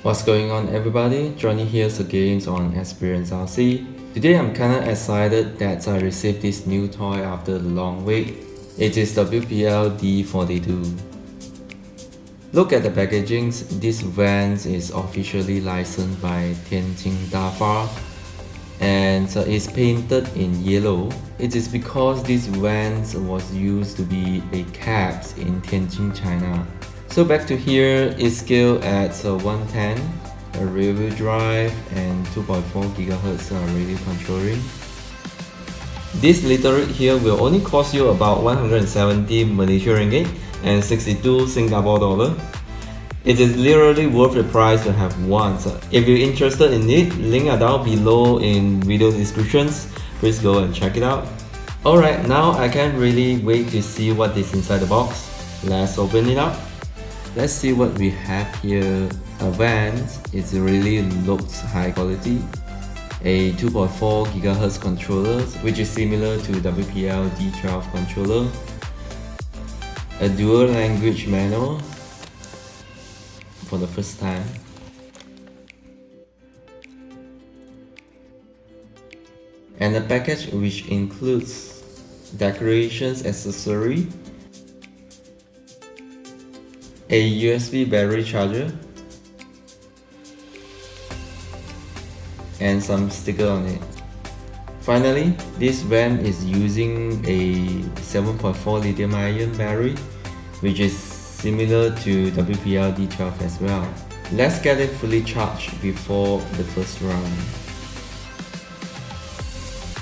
What's going on, everybody? Johnny here again on Experience RC. Today I'm kinda excited that I received this new toy after the long wait. It is WPL D42. Look at the packaging. This van is officially licensed by Tianjin Dafar and it's painted in yellow. It is because this van was used to be a cabs in Tianjin, China. So back to here, it's scaled at 110, a rear-wheel drive and 2.4 GHz radio controlling. This little rig here will only cost you about 170 Malaysia ringgit and 62 Singapore dollar. It is literally worth the price to have one. So if you're interested in it, link are down below in video descriptions. Please go and check it out. Alright, now I can't really wait to see what is inside the box. Let's open it up. Let's see what we have here. A van, it really looks high quality. A 2.4 GHz controller, which is similar to WPL D12 controller. A dual language manual for the first time. And a package which includes decorations accessory, a USB battery charger, and some sticker on it. Finally, this van is using a 7.4 lithium-ion battery, which is similar to WPL D12 as well. Let's get it fully charged before the first run.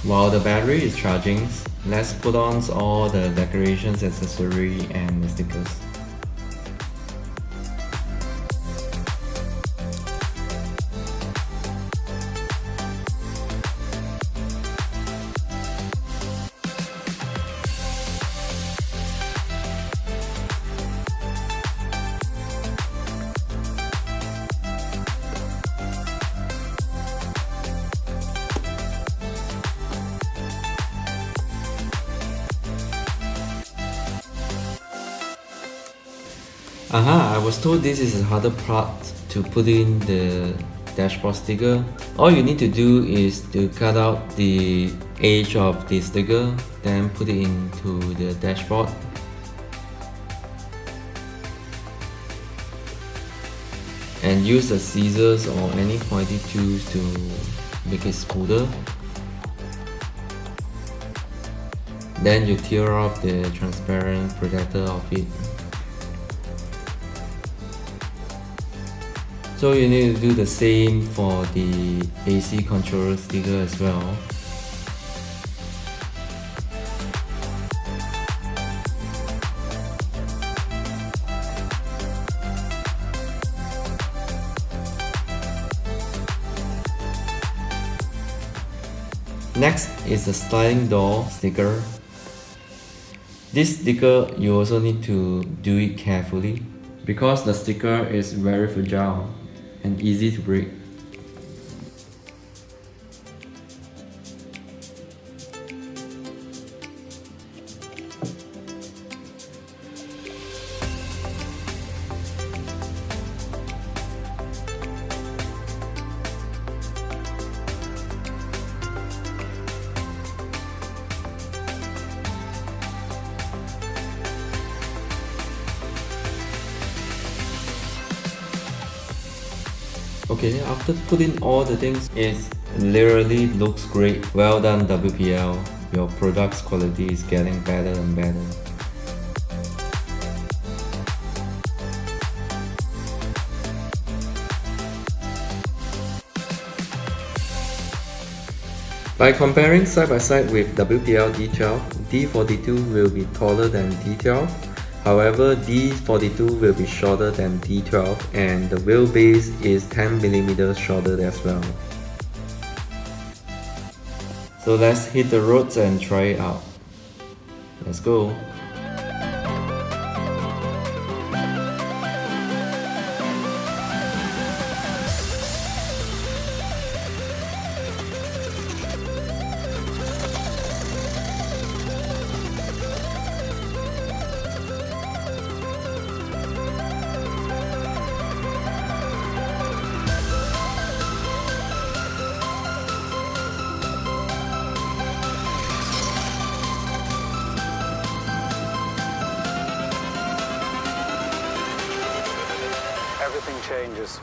While the battery is charging, let's put on all the decorations, accessory, and the stickers. I was told this is a harder part to put in the dashboard sticker. All you need to do is to cut out the edge of the sticker, then put it into the dashboard. And use the scissors or any pointy tools to make it smoother. Then you tear off the transparent protector of it. So you need to do the same for the AC controller sticker as well. Next is the sliding door sticker. This sticker you also need to do it carefully because the sticker is very fragile and easy to break. Okay, after putting all the things, it literally looks great. Well done, WPL. Your product's quality is getting better and better. By comparing side by side with WPL D12, D42 will be taller than D12. However, D42 will be shorter than D12 and the wheelbase is 10mm shorter as well. So let's hit the roads and try it out. Let's go. changes.